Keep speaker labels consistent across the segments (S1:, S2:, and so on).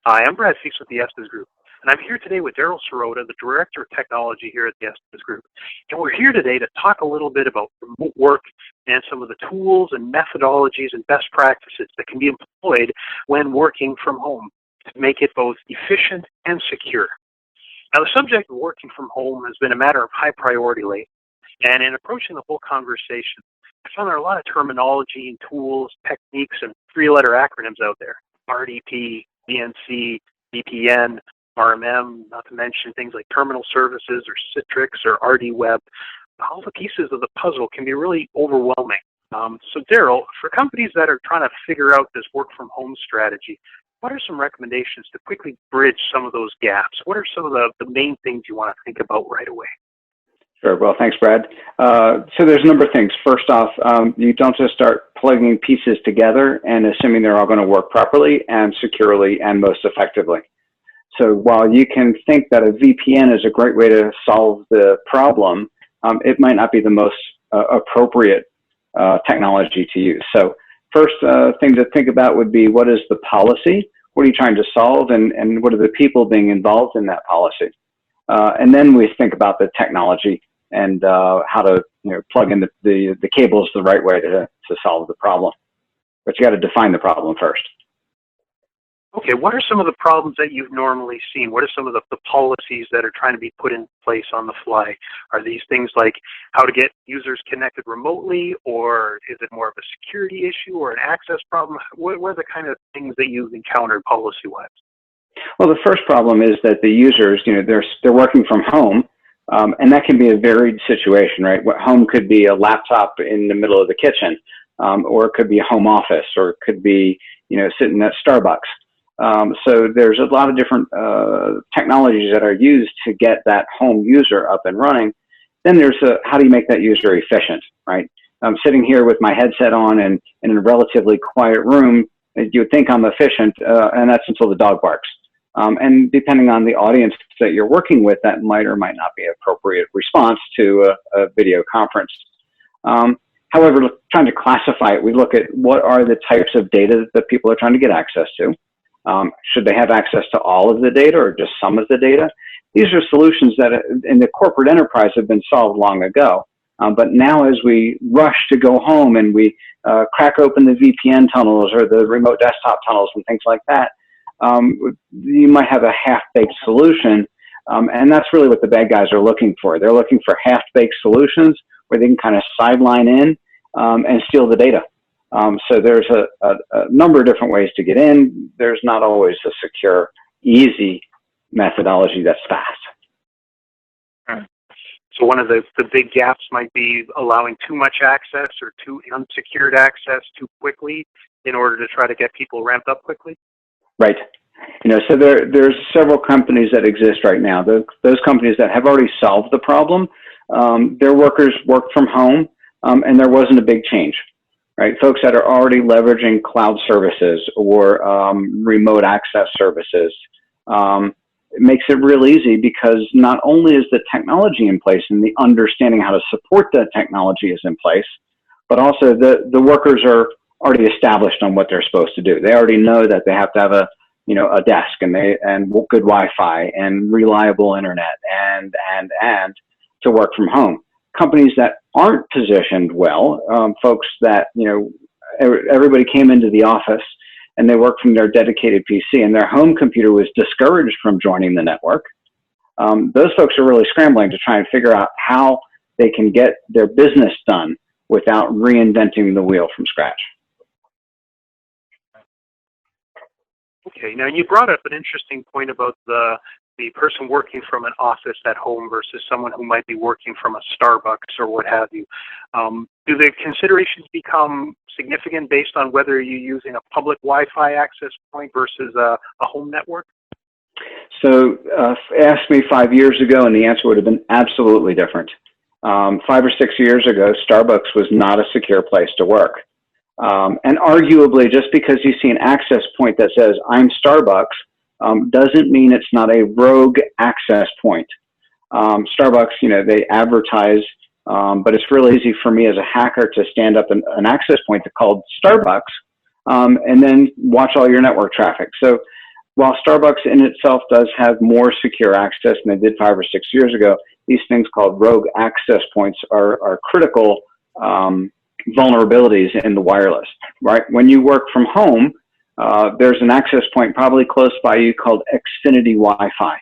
S1: Hi, I'm Brad Feakes with the Estes Group, and I'm here today with Daryl Sirota, the Director of Technology here at the Estes Group. And we're here today to talk a little bit about remote work and some of the tools and methodologies and best practices that can be employed when working from home to make it both efficient and secure. Now, the subject of working from home has been a matter of high priority lately, and in approaching the whole conversation, I found there are a lot of terminology and tools, techniques, and three-letter acronyms out there. RDP, DNC, VPN, RMM, not to mention things like terminal services or Citrix or RDWeb. All the pieces of the puzzle can be really overwhelming. So Daryl, for companies that are trying to figure out this work from home strategy, what are some recommendations to quickly bridge some of those gaps? What are some of the main things you want to think about right away?
S2: Sure. Well, thanks, Brad. So there's a number of things. First off, you don't just start plugging pieces together and assuming they're all going to work properly and securely and most effectively. So while you can think that a VPN is a great way to solve the problem, it might not be the most appropriate technology to use. So first thing to think about would be, what is the policy? What are you trying to solve? And what are the people being involved in that policy? And then we think about the technology and how to plug in the cables the right way to solve the problem. But you got to define the problem first.
S1: Okay, what are some of the problems that you've normally seen? What are some of the policies that are trying to be put in place on the fly? Are these things like how to get users connected remotely, or is it more of a security issue or an access problem? What are the kind of things that you've encountered policy-wise?
S2: Well, the first problem is that the users, they're working from home, and that can be a varied situation, right? Home could be a laptop in the middle of the kitchen, or it could be a home office, or it could be, sitting at Starbucks. So there's a lot of different technologies that are used to get that home user up and running. Then there's how do you make that user efficient, right? I'm sitting here with my headset on and in a relatively quiet room. You would think I'm efficient, and that's until the dog barks. And depending on the audience that you're working with, that might or might not be an appropriate response to a video conference. However, trying to classify it, we look at what are the types of data that people are trying to get access to. Should they have access to all of the data or just some of the data? These are solutions that in the corporate enterprise have been solved long ago. But now as we rush to go home and we crack open the VPN tunnels or the remote desktop tunnels and things like that, you might have a half-baked solution, and that's really what the bad guys are looking for. They're looking for half-baked solutions where they can kind of sideline in and steal the data. So there's a number of different ways to get in. There's not always a secure, easy methodology that's fast.
S1: So one of the big gaps might be allowing too much access or too unsecured access too quickly in order to try to get people ramped up quickly?
S2: Right. So there's several companies that exist right now. Those companies that have already solved the problem, their workers work from home, and there wasn't a big change, right? Folks that are already leveraging cloud services or remote access services, it makes it real easy because not only is the technology in place and the understanding how to support that technology is in place, but also the workers are already established on what they're supposed to do. They already know that they have to have a desk and good Wi-Fi and reliable internet and to work from home. Companies that aren't positioned well, folks that, everybody came into the office and they work from their dedicated PC and their home computer was discouraged from joining the network. Those folks are really scrambling to try and figure out how they can get their business done without reinventing the wheel from scratch.
S1: Okay, now you brought up an interesting point about the person working from an office at home versus someone who might be working from a Starbucks or what have you. Do the considerations become significant based on whether you're using a public Wi-Fi access point versus a home network?
S2: So ask me 5 years ago and the answer would have been absolutely different. 5 or 6 years ago, Starbucks was not a secure place to work. And arguably, just because you see an access point that says, I'm Starbucks, doesn't mean it's not a rogue access point. Starbucks, they advertise, but it's really easy for me as a hacker to stand up an access point called Starbucks and then watch all your network traffic. So while Starbucks in itself does have more secure access than they did 5 or 6 years ago, these things called rogue access points are critical vulnerabilities in the wireless, right? When you work from home, there's an access point probably close by you called Xfinity Wi-Fi.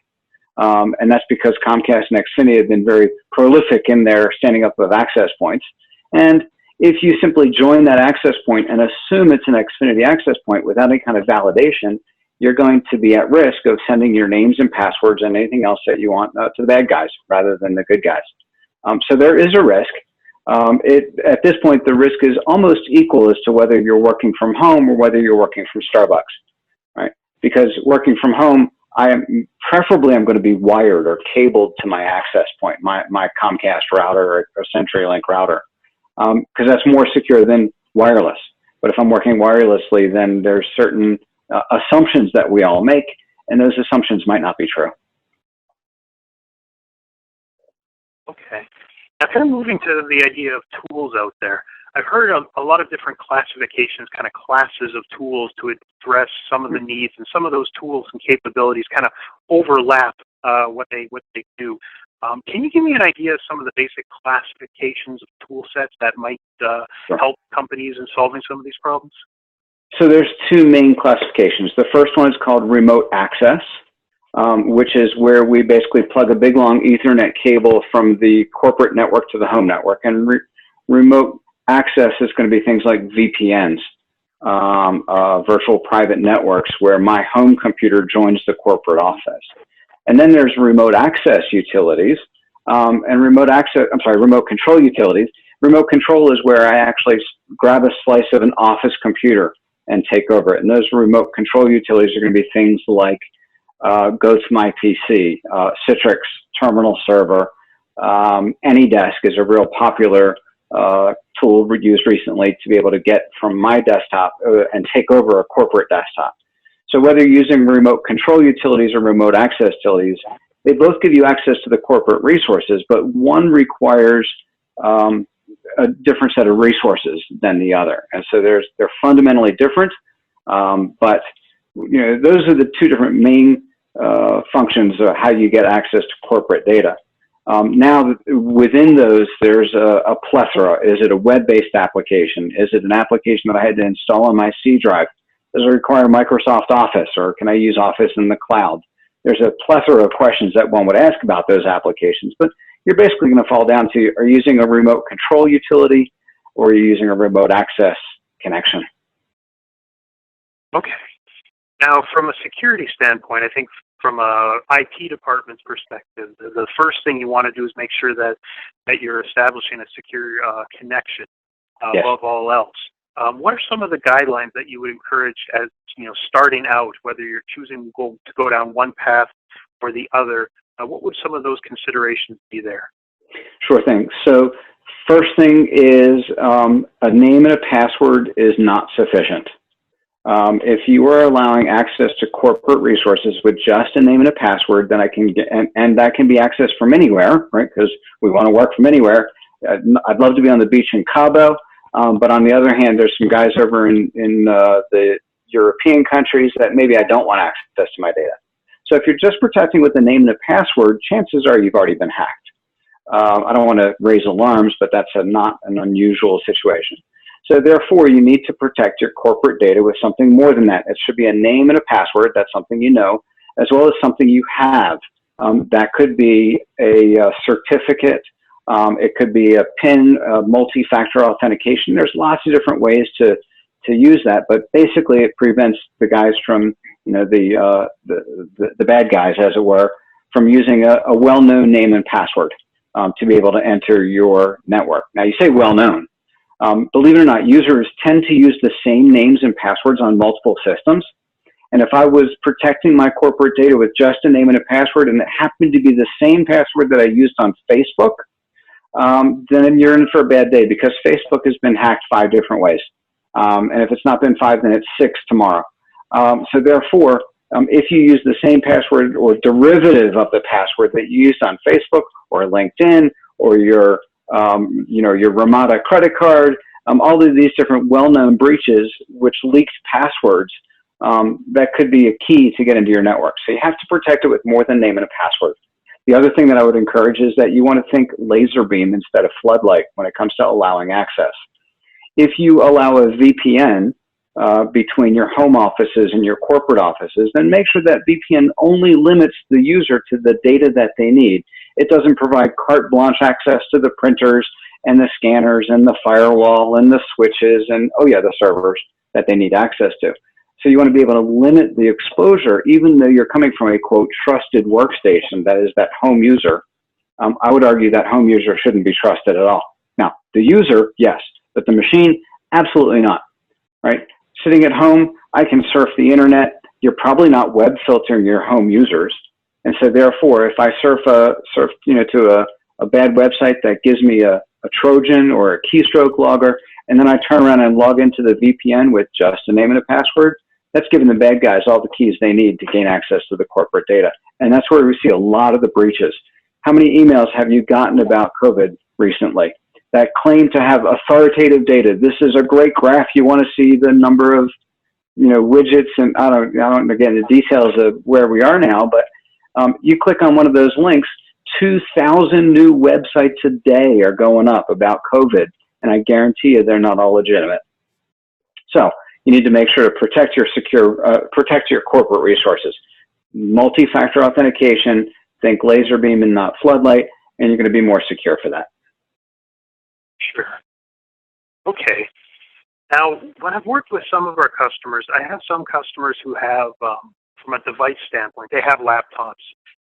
S2: And that's because Comcast and Xfinity have been very prolific in their standing up of access points. And if you simply join that access point and assume it's an Xfinity access point without any kind of validation, you're going to be at risk of sending your names and passwords and anything else that you want to the bad guys rather than the good guys. So there is a risk. At this point, the risk is almost equal as to whether you're working from home or whether you're working from Starbucks, right? Because working from home, I'm going to be wired or cabled to my access point, my Comcast router or CenturyLink router, because that's more secure than wireless. But if I'm working wirelessly, then there's certain assumptions that we all make, and those assumptions might not be true.
S1: Okay. Now, kind of moving to the idea of tools out there, I've heard a lot of different classifications, kind of classes of tools to address some of the needs, and some of those tools and capabilities kind of overlap what they do. Can you give me an idea of some of the basic classifications of tool sets that might help companies in solving some of these problems?
S2: So there's two main classifications. The first one is called remote access, which is where we basically plug a big long Ethernet cable from the corporate network to the home network. And remote access is going to be things like VPNs, virtual private networks, where my home computer joins the corporate office. And then there's remote access utilities, and remote control utilities. Remote control is where I actually grab a slice of an office computer and take over it. And those remote control utilities are going to be things like Go to My PC, Citrix Terminal Server. AnyDesk is a real popular tool used recently to be able to get from my desktop and take over a corporate desktop. So whether you're using remote control utilities or remote access utilities, they both give you access to the corporate resources, but one requires a different set of resources than the other. And so they're fundamentally different, but those are the two different main functions of how you get access to corporate data. Now, within those, there's a plethora. Is it a web-based application? Is it an application that I had to install on my C drive? Does it require Microsoft Office, or can I use Office in the cloud? There's a plethora of questions that one would ask about those applications, but you're basically going to fall down to, are you using a remote control utility, or are you using a remote access connection?
S1: Okay. Now, from a security standpoint, I think from a IT department's perspective, the first thing you want to do is make sure that you're establishing a secure connection above all else. What are some of the guidelines that you would encourage as starting out, whether you're choosing to go down one path or the other? What would some of those considerations be there?
S2: Sure thing. So first thing is a name and a password is not sufficient. If you are allowing access to corporate resources with just a name and a password, then I can get, and that can be accessed from anywhere, right? Because we want to work from anywhere. I'd love to be on the beach in Cabo, but on the other hand, there's some guys over in the European countries that maybe I don't want access to my data. So if you're just protecting with a name and a password, chances are you've already been hacked. I don't want to raise alarms, but that's not an unusual situation. So therefore, you need to protect your corporate data with something more than that. It should be a name and a password. That's something you know, as well as something you have. That could be a certificate. It could be a PIN, multi-factor authentication. There's lots of different ways to use that, but basically it prevents the guys from, the bad guys, as it were, from using a well-known name and password to be able to enter your network. Now, you say well-known. Believe it or not, users tend to use the same names and passwords on multiple systems. And if I was protecting my corporate data with just a name and a password, and it happened to be the same password that I used on Facebook, then you're in for a bad day, because Facebook has been hacked 5 different ways. And if it's not been 5, then it's 6 tomorrow. So therefore, if you use the same password or derivative of the password that you used on Facebook or LinkedIn or your Ramada credit card, all of these different well-known breaches which leaked passwords that could be a key to get into your network. So you have to protect it with more than name and a password. The other thing that I would encourage is that you want to think laser beam instead of floodlight when it comes to allowing access. If you allow a VPN between your home offices and your corporate offices, then make sure that VPN only limits the user to the data that they need. It doesn't provide carte blanche access to the printers and the scanners and the firewall and the switches and, oh yeah, the servers that they need access to. So you want to be able to limit the exposure, even though you're coming from a, quote, trusted workstation, that is that home user. I would argue that home user shouldn't be trusted at all. Now, the user, yes, but the machine, absolutely not, right? Sitting at home, I can surf the internet. You're probably not web filtering your home users. And so therefore, if I surf to a bad website that gives me a Trojan or a keystroke logger, and then I turn around and log into the VPN with just a name and a password, that's giving the bad guys all the keys they need to gain access to the corporate data. And that's where we see a lot of the breaches. How many emails have you gotten about COVID recently that claim to have authoritative data? This is a great graph. You want to see the number of, widgets, and I don't get into details of where we are now, but you click on one of those links, 2,000 new websites a day are going up about COVID, and I guarantee you they're not all legitimate. So you need to make sure to protect your corporate resources. Multi-factor authentication, think laser beam and not floodlight, and you're going to be more secure for that.
S1: Sure. Okay. Now, when I've worked with some of our customers, I have some customers who have, from a device standpoint, they have laptops,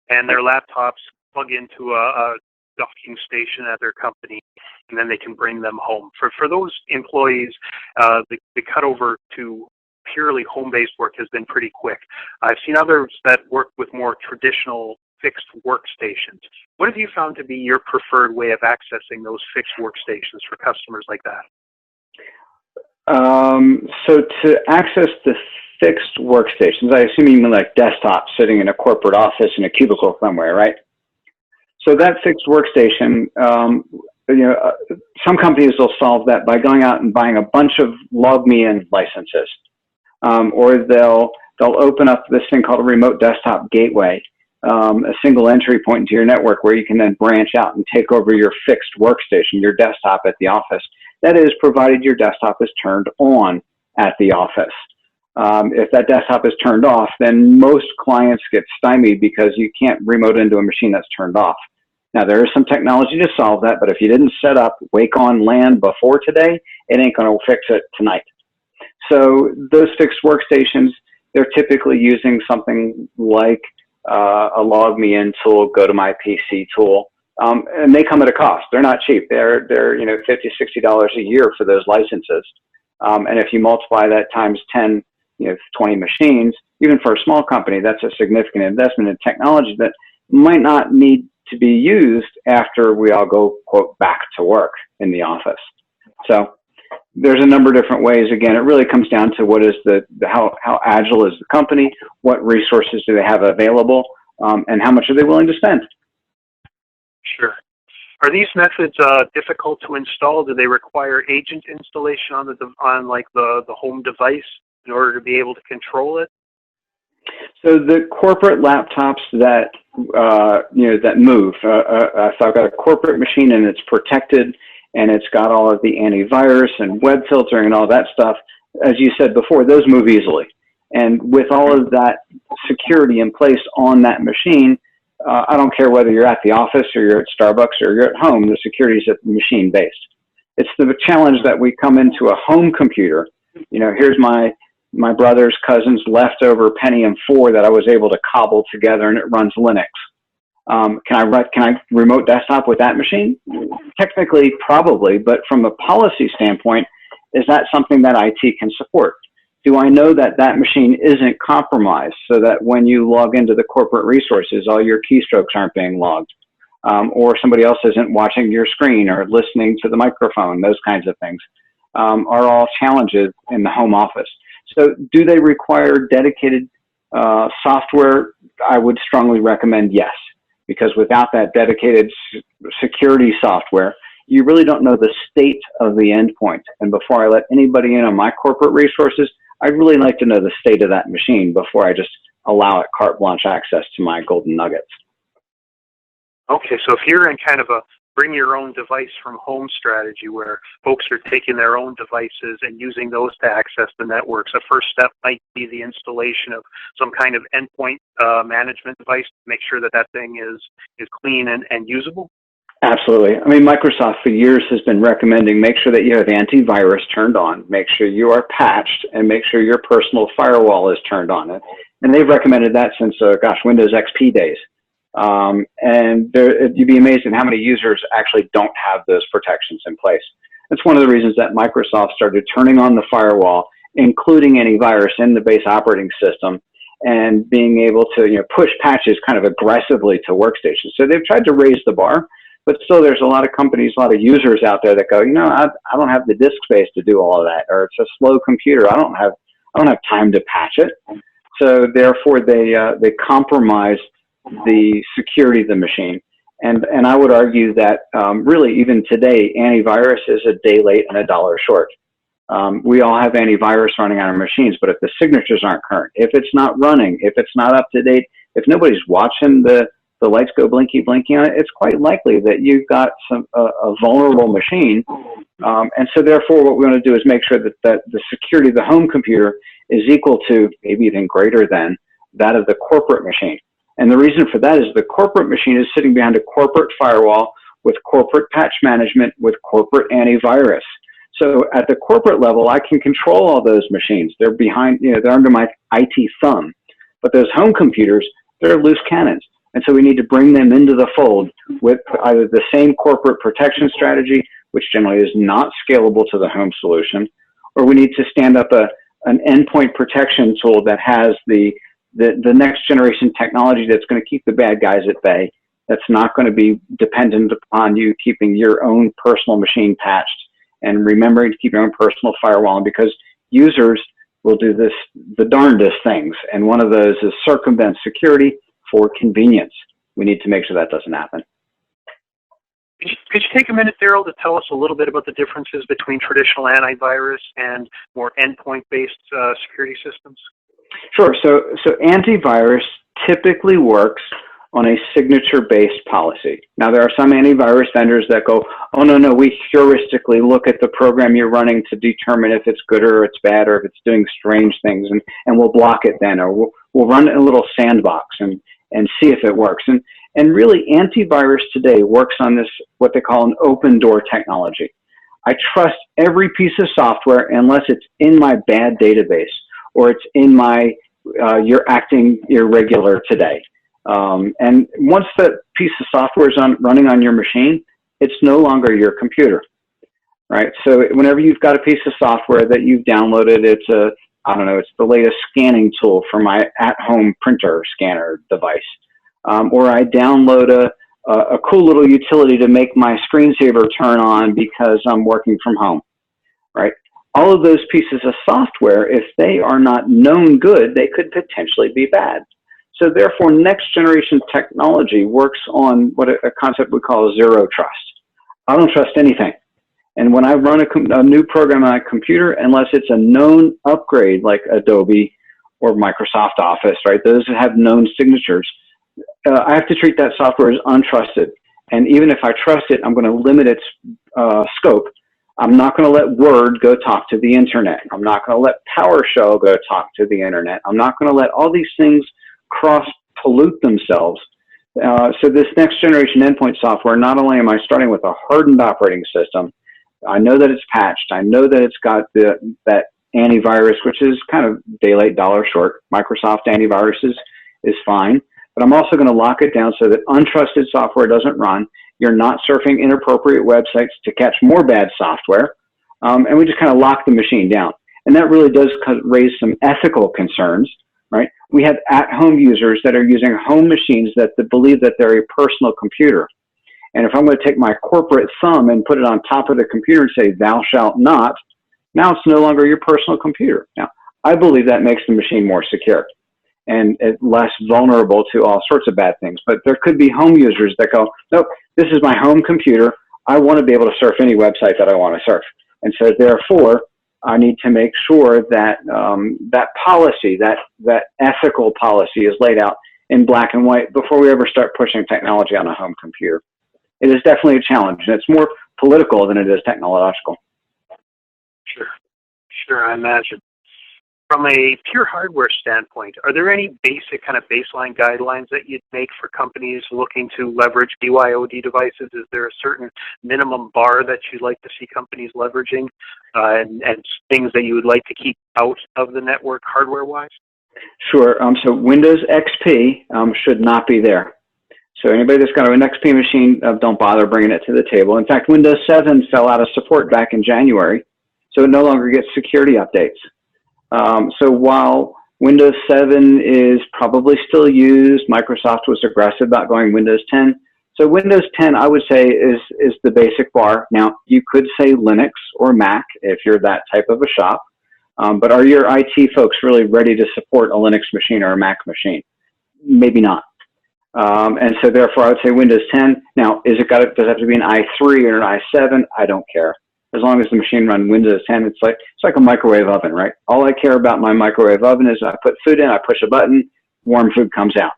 S1: and their laptops plug into a docking station at their company, and then they can bring them home. For those employees, the cut over to purely home-based work has been pretty quick. I've seen others that work with more traditional fixed workstations. What have you found to be your preferred way of accessing those fixed workstations for customers like that?
S2: So to access the fixed workstations, I assume you mean like desktops sitting in a corporate office in a cubicle somewhere, right? So that fixed workstation, some companies will solve that by going out and buying a bunch of LogMeIn licenses, or they'll open up this thing called a remote desktop gateway, a single entry point into your network where you can then branch out and take over your fixed workstation, your desktop at the office. That is, provided your desktop is turned on at the office. If that desktop is turned off, then most clients get stymied because you can't remote into a machine that's turned off. Now, there is some technology to solve that, but if you didn't set up Wake on LAN before today, it ain't going to fix it tonight. So those fixed workstations, they're typically using something like a LogMeIn tool, Go to My PC tool, and they come at a cost. They're not cheap. They're $50, $60 a year for those licenses. And if you multiply that times 10, 20 machines, even for a small company, that's a significant investment in technology that might not need to be used after we all go, quote, back to work in the office. So there's a number of different ways. Again, it really comes down to what is how agile is the company, what resources do they have available, and how much are they willing to spend.
S1: Sure. Are these methods difficult to install? Do they require agent installation on the home device in order to be able to control it?
S2: So the corporate laptops that that move. If I've got a corporate machine and it's protected and it's got all of the antivirus and web filtering and all that stuff, as you said before, those move easily. And with all of that security in place on that machine, I don't care whether you're at the office or you're at Starbucks or you're at home, the security is machine based. It's the challenge that we come into a home computer. Here's my brother's cousin's leftover Pentium 4 that I was able to cobble together, and it runs Linux. Can I remote desktop with that machine? Technically, probably, but from a policy standpoint, is that something that IT can support? Do I know that that machine isn't compromised so that when you log into the corporate resources, all your keystrokes aren't being logged, or somebody else isn't watching your screen or listening to the microphone? Those kinds of things are all challenges in the home office. So do they require dedicated software? I would strongly recommend yes, because without that dedicated security software, you really don't know the state of the endpoint. And before I let anybody in on my corporate resources, I'd really like to know the state of that machine before I just allow it carte blanche access to my golden nuggets.
S1: Okay, so if you're in kind of a bring your own device from home strategy where folks are taking their own devices and using those to access the networks, a first step might be the installation of some kind of endpoint management device to make sure that that thing is clean and usable?
S2: Absolutely. I mean, Microsoft for years has been recommending make sure that you have antivirus turned on, make sure you are patched, and make sure your personal firewall is turned on. And they've recommended that since, Windows XP days. And you'd be amazed at how many users actually don't have those protections in place. That's one of the reasons that Microsoft started turning on the firewall, including antivirus in the base operating system, and being able to push patches kind of aggressively to workstations. So they've tried to raise the bar, but still there's a lot of companies, a lot of users out there that go, I don't have the disk space to do all of that, or it's a slow computer. I don't have time to patch it. So therefore they compromise the security of the machine. And I would argue that really even today, antivirus is a day late and a dollar short. We all have antivirus running on our machines, but if the signatures aren't current, if it's not running, if it's not up to date, if nobody's watching the lights go blinky blinky on it, it's quite likely that you've got a vulnerable machine. And so therefore what we want to do is make sure that the security of the home computer is equal to, maybe even greater than, that of the corporate machine. And the reason for that is the corporate machine is sitting behind a corporate firewall with corporate patch management, with corporate antivirus. So at the corporate level, I can control all those machines. They're behind, they're under my IT thumb. But those home computers, they're loose cannons. And so we need to bring them into the fold with either the same corporate protection strategy, which generally is not scalable to the home solution, or we need to stand up an endpoint protection tool that has the next generation technology that's going to keep the bad guys at bay, that's not going to be dependent upon you keeping your own personal machine patched and remembering to keep your own personal firewall, because users will do the darndest things. And one of those is circumvent security for convenience. We need to make sure that doesn't happen.
S1: Could you take a minute, Daryl, to tell us a little bit about the differences between traditional antivirus and more endpoint-based security systems?
S2: Sure. So antivirus typically works on a signature-based policy. Now, there are some antivirus vendors that go, oh, no, we heuristically look at the program you're running to determine if it's good or it's bad or if it's doing strange things, and we'll block it then, or we'll run a little sandbox and see if it works. And really, antivirus today works on this, what they call an open door technology. I trust every piece of software unless it's in my bad database or it's in my, you're acting irregular today. And once that piece of software is running on your machine, it's no longer your computer, right? So whenever you've got a piece of software that you've downloaded, it's it's the latest scanning tool for my at-home printer scanner device. Or I download a cool little utility to make my screensaver turn on because I'm working from home, right? All of those pieces of software, if they are not known good, they could potentially be bad. So therefore, next generation technology works on what a concept we call zero trust. I don't trust anything. And when I run a new program on a computer, unless it's a known upgrade like Adobe or Microsoft Office, right? Those that have known signatures, I have to treat that software as untrusted. And even if I trust it, I'm going to limit its scope. I'm not going to let Word go talk to the internet. I'm not going to let PowerShell go talk to the internet. I'm not going to let all these things cross-pollute themselves. So this next generation endpoint software, not only am I starting with a hardened operating system, I know that it's patched. I know that it's got that antivirus, which is kind of day late, dollar short. Microsoft antivirus is fine. But I'm also going to lock it down so that untrusted software doesn't run. You're not surfing inappropriate websites to catch more bad software. And we just kind of lock the machine down. And that really does raise some ethical concerns, right? We have at-home users that are using home machines that believe that they're a personal computer. And if I'm going to take my corporate thumb and put it on top of the computer and say, thou shalt not, now it's no longer your personal computer. Now, I believe that makes the machine more secure and less vulnerable to all sorts of bad things. But there could be home users that go, nope, this is my home computer. I want to be able to surf any website that I want to surf. And so therefore, I need to make sure that that policy, that ethical policy is laid out in black and white before we ever start pushing technology on a home computer. It is definitely a challenge, and it's more political than it is technological.
S1: Sure, I imagine. From a pure hardware standpoint, are there any basic kind of baseline guidelines that you'd make for companies looking to leverage BYOD devices? Is there a certain minimum bar that you'd like to see companies leveraging and things that you would like to keep out of the network hardware-wise?
S2: Sure. So Windows XP should not be there. So anybody that's got an XP machine, don't bother bringing it to the table. In fact, Windows 7 fell out of support back in January, so it no longer gets security updates. So while Windows 7 is probably still used, Microsoft was aggressive about going Windows 10. So Windows 10, I would say, is the basic bar. Now, you could say Linux or Mac if you're that type of a shop. But are your IT folks really ready to support a Linux machine or a Mac machine? Maybe not. And so therefore, I would say Windows 10. Now, does it have to be an i3 or an i7? I don't care. As long as the machine runs Windows 10, it's like a microwave oven, right? All I care about my microwave oven is I put food in, I push a button, warm food comes out.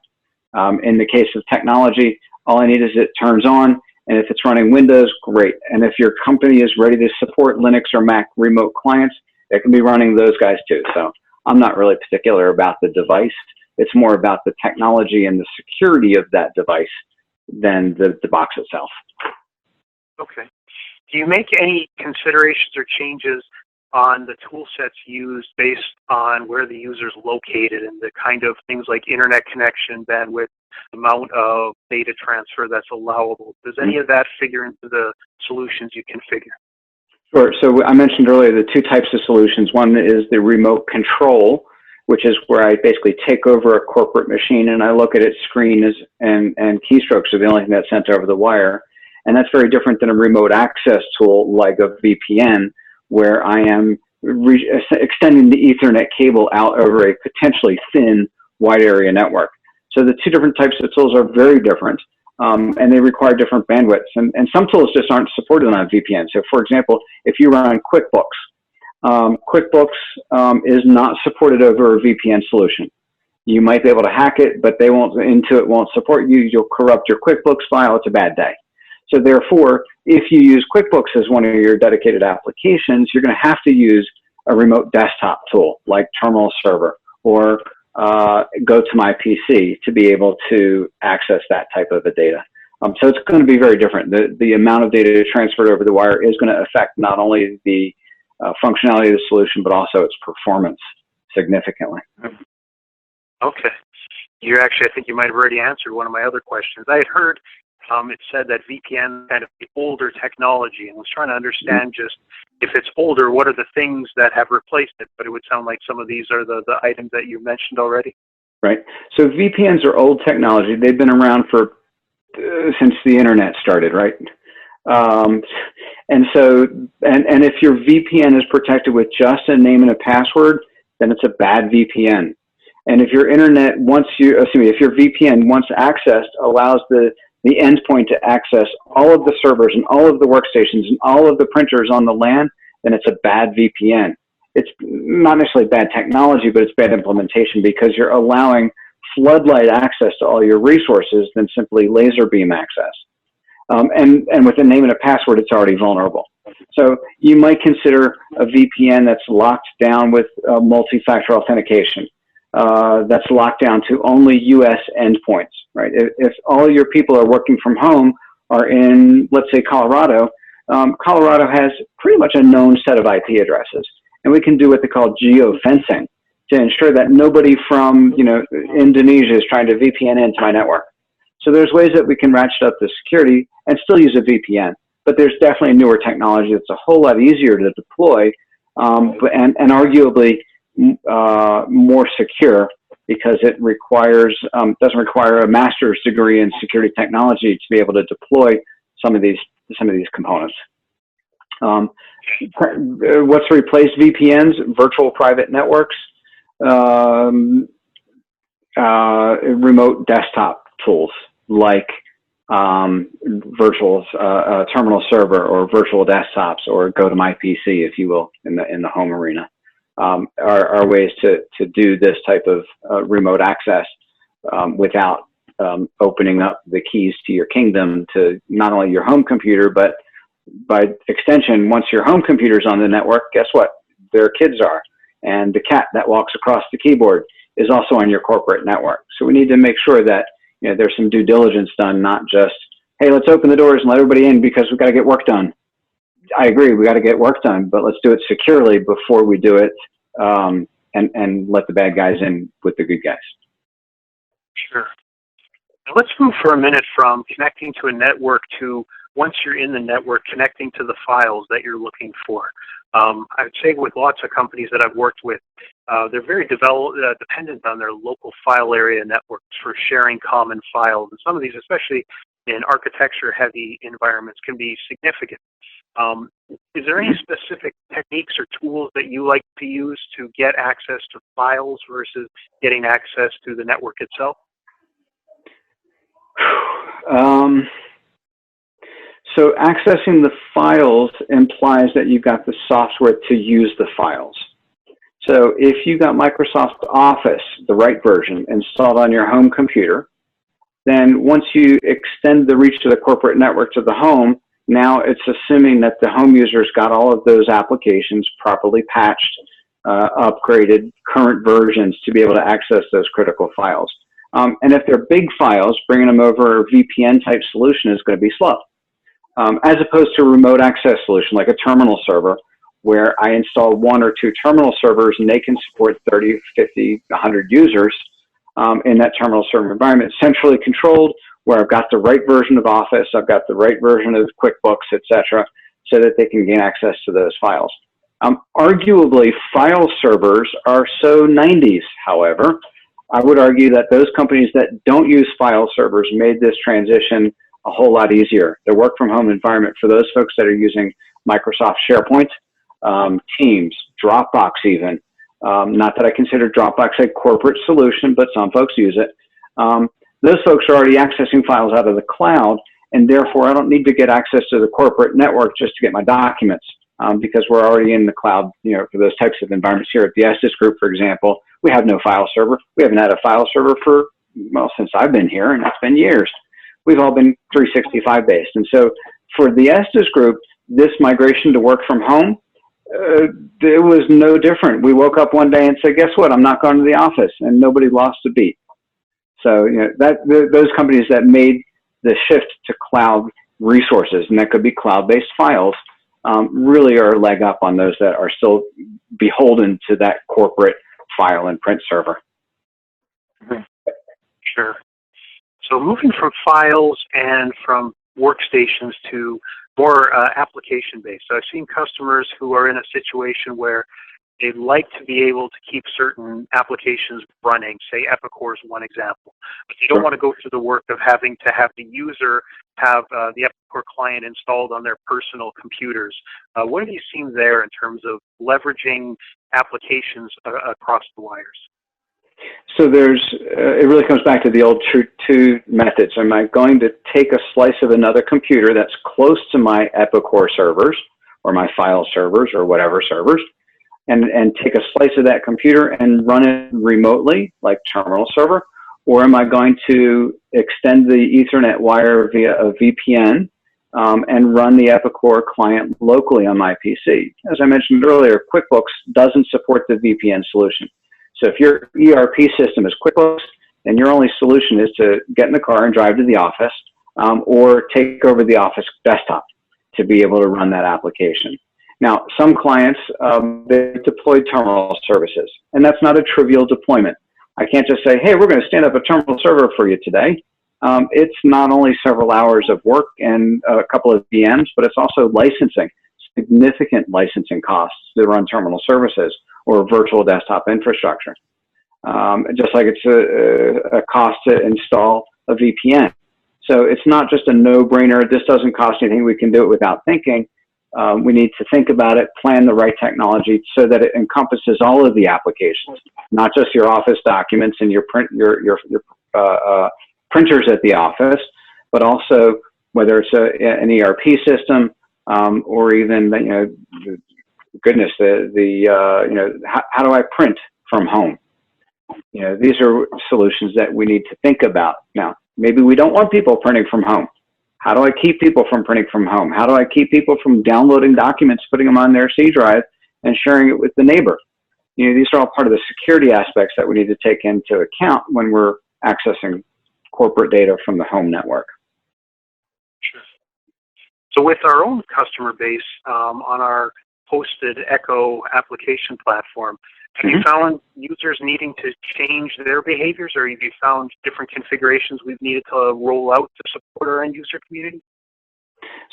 S2: In the case of technology, all I need is it turns on, and if it's running Windows, great. And if your company is ready to support Linux or Mac remote clients, it can be running those guys too. So I'm not really particular about the device. It's more about the technology and the security of that device than the box itself.
S1: Okay. Do you make any considerations or changes on the tool sets used based on where the user is located and the kind of things like internet connection, bandwidth, amount of data transfer that's allowable? Does any of that figure into the solutions you configure?
S2: Sure. So I mentioned earlier the two types of solutions. One is the remote control, which is where I basically take over a corporate machine and I look at its screen and keystrokes are the only thing that's sent over the wire. And that's very different than a remote access tool like a VPN, where I am extending the Ethernet cable out over a potentially thin wide area network. So the two different types of tools are very different, and they require different bandwidths. And some tools just aren't supported on a VPN. So for example, if you run QuickBooks, QuickBooks is not supported over a VPN solution. You might be able to hack it, but Intuit won't support you. You'll corrupt your QuickBooks file. It's a bad day. So therefore, if you use QuickBooks as one of your dedicated applications, you're going to have to use a remote desktop tool like Terminal Server or Go to My PC to be able to access that type of a data. So it's going to be very different. The amount of data transferred over the wire is going to affect not only the functionality of the solution, but also its performance significantly.
S1: Okay. I think you might have already answered one of my other questions. I had heard it said that VPN is kind of the older technology, and I was trying to understand just if it's older, what are the things that have replaced it? But it would sound like some of these are the items that you mentioned already. Right.
S2: So VPNs are old technology. They've been around for since the internet started, right? And if your VPN is protected with just a name and a password, then it's a bad VPN. And if your if your VPN once accessed allows the endpoint to access all of the servers and all of the workstations and all of the printers on the LAN, then it's a bad VPN. It's not necessarily bad technology, but it's bad implementation because you're allowing floodlight access to all your resources than simply laser beam access. And with a name and a password, it's already vulnerable. So you might consider a VPN that's locked down with multi-factor authentication. That's locked down to only U.S. endpoints, right? If all your people are working from home are in, let's say, Colorado, Colorado has pretty much a known set of IP addresses. And we can do what they call geofencing to ensure that nobody from, Indonesia is trying to VPN into my network. So there's ways that we can ratchet up the security and still use a VPN. But there's definitely newer technology that's a whole lot easier to deploy and arguably more secure because it doesn't require a master's degree in security technology to be able to deploy some of these components. What's replaced VPNs? Virtual private networks, remote desktop tools like virtual terminal server or virtual desktops, or go to my PC, if you will, in the home arena, are ways to do this type of remote access without opening up the keys to your kingdom to not only your home computer, but by extension, once your home computer's on the network, guess what? Their kids are. And the cat that walks across the keyboard is also on your corporate network. So we need to make sure that there's some due diligence done, not just, hey, let's open the doors and let everybody in because we've got to get work done. I agree, we got to get work done, but let's do it securely before we do it, and let the bad guys in with the good guys.
S1: Sure. Now let's move for a minute from connecting to a network to, once you're in the network, connecting to the files that you're looking for. I would say with lots of companies that I've worked with, they're very dependent on their local file area networks for sharing common files. And some of these, especially in architecture-heavy environments, can be significant. Is there any specific techniques or tools that you like to use to get access to files versus getting access to the network itself?
S2: So accessing the files implies that you've got the software to use the files. So if you got Microsoft Office, the right version, installed on your home computer, then once you extend the reach to the corporate network to the home, now it's assuming that the home users got all of those applications properly patched, upgraded, current versions to be able to access those critical files. And if they're big files, bringing them over a VPN type solution is going to be slow. As opposed to a remote access solution like a terminal server, where I install 1 or 2 terminal servers and they can support 30, 50, 100 users in that terminal server environment, centrally controlled, where I've got the right version of Office, I've got the right version of QuickBooks, etc., so that they can gain access to those files. Arguably, file servers are so 90s, however. I would argue that those companies that don't use file servers made this transition a whole lot easier. The work from home environment for those folks that are using Microsoft SharePoint, Teams, Dropbox even. Not that I consider Dropbox a corporate solution, but some folks use it. Those folks are already accessing files out of the cloud, and therefore I don't need to get access to the corporate network just to get my documents, because we're already in the cloud, for those types of environments. Here at the Estes Group, for example, we have no file server. We haven't had a file server for, since I've been here, and it's been years. We've all been 365 based. And so for the Estes Group, this migration to work from home, it was no different. We woke up one day and said, guess what? I'm not going to the office, and nobody lost a beat. So, those companies that made the shift to cloud resources, and that could be cloud-based files, really are a leg up on those that are still beholden to that corporate file and print server.
S1: Sure. So moving from files and from workstations to more application-based. So I've seen customers who are in a situation where they'd like to be able to keep certain applications running. Say Epicor is one example. But they don't want to go through the work of having to have the user have the Epicor client installed on their personal computers. What have you seen there in terms of leveraging applications across the wires?
S2: So it really comes back to the old two methods. Am I going to take a slice of another computer that's close to my Epicor servers or my file servers or whatever servers, and take a slice of that computer and run it remotely, like terminal server? Or am I going to extend the Ethernet wire via a VPN and run the Epicor client locally on my PC? As I mentioned earlier, QuickBooks doesn't support the VPN solution. So if your ERP system is QuickBooks, then your only solution is to get in the car and drive to the office, or take over the office desktop to be able to run that application. Now, some clients, they deployed terminal services, and that's not a trivial deployment. I can't just say, hey, we're going to stand up a terminal server for you today. It's not only several hours of work and a couple of VMs, but it's also licensing, significant licensing costs to run terminal services or virtual desktop infrastructure. Just like it's a cost to install a VPN. So it's not just a no-brainer. This doesn't cost anything. We can do it without thinking. We need to think about it, plan the right technology so that it encompasses all of the applications, not just your office documents and your printers at the office, but also whether it's an ERP system or even, goodness, how do I print from home? These are solutions that we need to think about. Now, maybe we don't want people printing from home. How do I keep people from printing from home? How do I keep people from downloading documents, putting them on their C drive, and sharing it with the neighbor? These are all part of the security aspects that we need to take into account when we're accessing corporate data from the home network.
S1: Sure. So with our own customer base on our hosted Echo application platform, have you found users needing to change their behaviors, or have you found different configurations we've needed to roll out to support our end user community?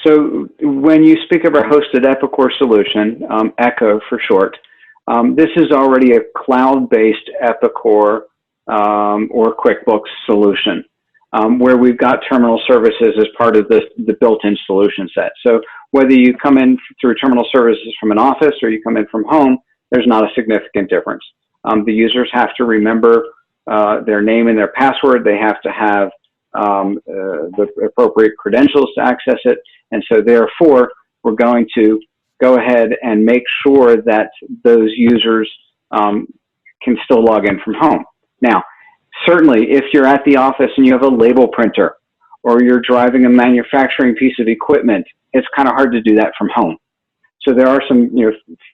S2: So when you speak of our hosted Epicor solution, Echo for short, this is already a cloud-based Epicor or QuickBooks solution where we've got terminal services as part of the built-in solution set. So whether you come in through terminal services from an office or you come in from home, there's not a significant difference. The users have to remember their name and their password. They have to have the appropriate credentials to access it. And so therefore, we're going to go ahead and make sure that those users can still log in from home. Now, certainly, if you're at the office and you have a label printer or you're driving a manufacturing piece of equipment, it's kind of hard to do that from home. So there are some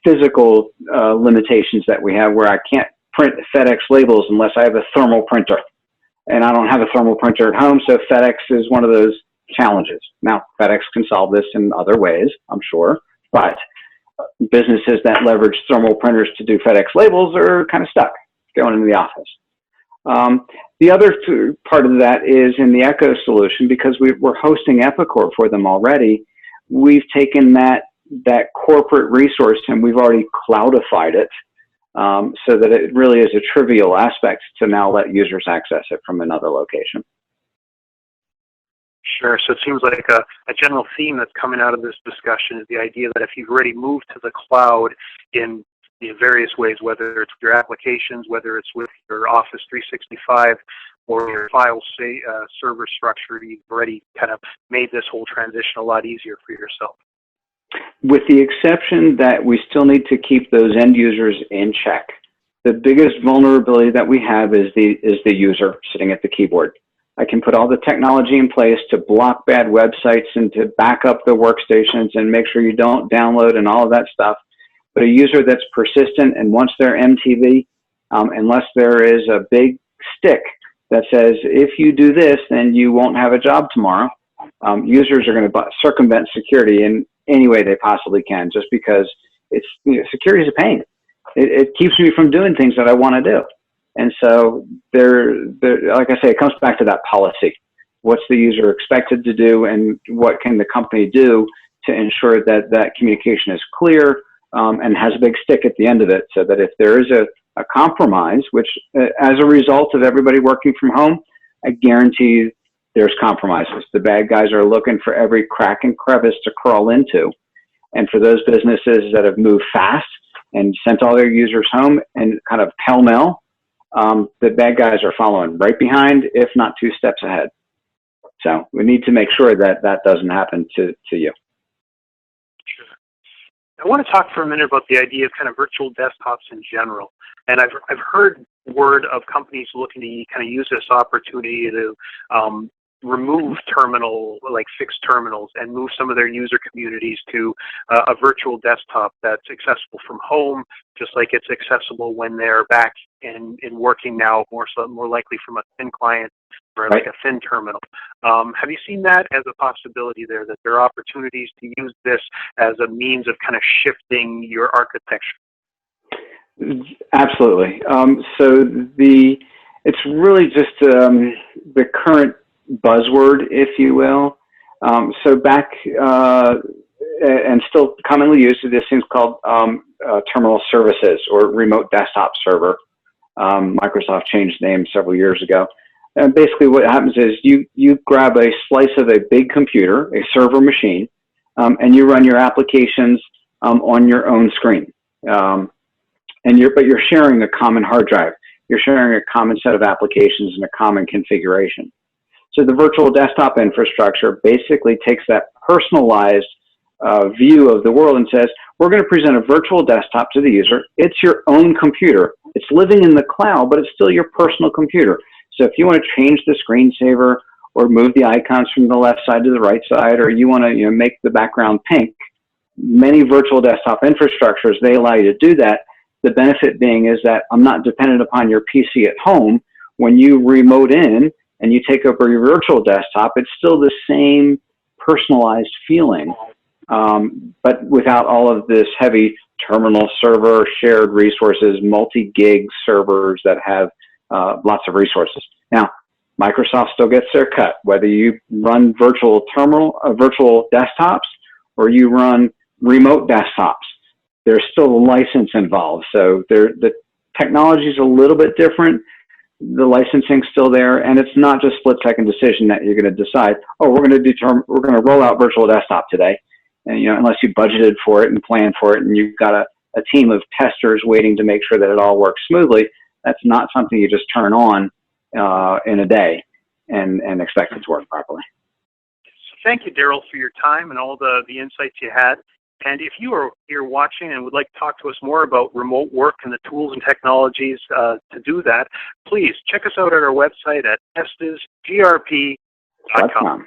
S2: physical limitations that we have where I can't print FedEx labels unless I have a thermal printer. And I don't have a thermal printer at home, so FedEx is one of those challenges. Now, FedEx can solve this in other ways, I'm sure, but businesses that leverage thermal printers to do FedEx labels are kind of stuck going into the office. The other part of that is in the Echo solution, because we're hosting Epicor for them already, we've taken that corporate resource and we've already cloudified it so that it really is a trivial aspect to now let users access it from another location.
S1: Sure. So it seems like a general theme that's coming out of this discussion is the idea that if you've already moved to the cloud in various ways, whether it's with your applications, whether it's with your Office 365 or your file server structure, you've already kind of made this whole transition a lot easier for yourself.
S2: With the exception that we still need to keep those end users in check. The biggest vulnerability that we have is the user sitting at the keyboard. I can put all the technology in place to block bad websites and to back up the workstations and make sure you don't download and all of that stuff. But a user that's persistent and wants their MTV, unless there is a big stick that says, if you do this, then you won't have a job tomorrow, users are going to circumvent security in any way they possibly can, just because security is a pain. It keeps me from doing things that I want to do. And so like I say, it comes back to that policy. What's the user expected to do, and what can the company do to ensure that that communication is clear and has a big stick at the end of it, so that if there is a compromise, which as a result of everybody working from home, I guarantee there's compromises. The bad guys are looking for every crack and crevice to crawl into. And for those businesses that have moved fast and sent all their users home and kind of pell-mell, the bad guys are following right behind, if not 2 steps ahead. So we need to make sure that that doesn't happen to you.
S1: Sure. I want to talk for a minute about the idea of kind of virtual desktops in general. And I've heard word of companies looking to kind of use this opportunity to remove fixed terminals and move some of their user communities to a virtual desktop that's accessible from home, just like it's accessible when they're back in working now, more likely from a thin client or like a thin terminal. Have you seen that as a possibility there, that there are opportunities to use this as a means of kind of shifting your architecture?
S2: Absolutely. So it's really just the current buzzword, if you will. So back and still commonly used, this thing's called terminal services or remote desktop server. Microsoft changed the name several years ago. And basically what happens is you grab a slice of a big computer, a server machine, and you run your applications on your own screen. But you're sharing a common hard drive. You're sharing a common set of applications and a common configuration. So the virtual desktop infrastructure basically takes that personalized view of the world and says, we're going to present a virtual desktop to the user. It's your own computer. It's living in the cloud, but it's still your personal computer. So if you want to change the screensaver or move the icons from the left side to the right side, or you want to make the background pink, many virtual desktop infrastructures, they allow you to do that. The benefit being is that I'm not dependent upon your PC at home. When you remote in and you take over your virtual desktop, it's still the same personalized feeling, but without all of this heavy terminal server, shared resources, multi-gig servers that have lots of resources. Now, Microsoft still gets their cut, whether you run virtual desktops or you run remote desktops. There's still a license involved. So the technology is a little bit different. The licensing's still there, and it's not just split-second decision that you're going to decide, oh, we're going to roll out virtual desktop today. And, unless you budgeted for it and planned for it and you've got a team of testers waiting to make sure that it all works smoothly, that's not something you just turn on in a day and expect it to work properly.
S1: So thank you, Daryl, for your time and all the insights you had. And if you are here watching and would like to talk to us more about remote work and the tools and technologies to do that, please check us out at our website at estisgrp.com.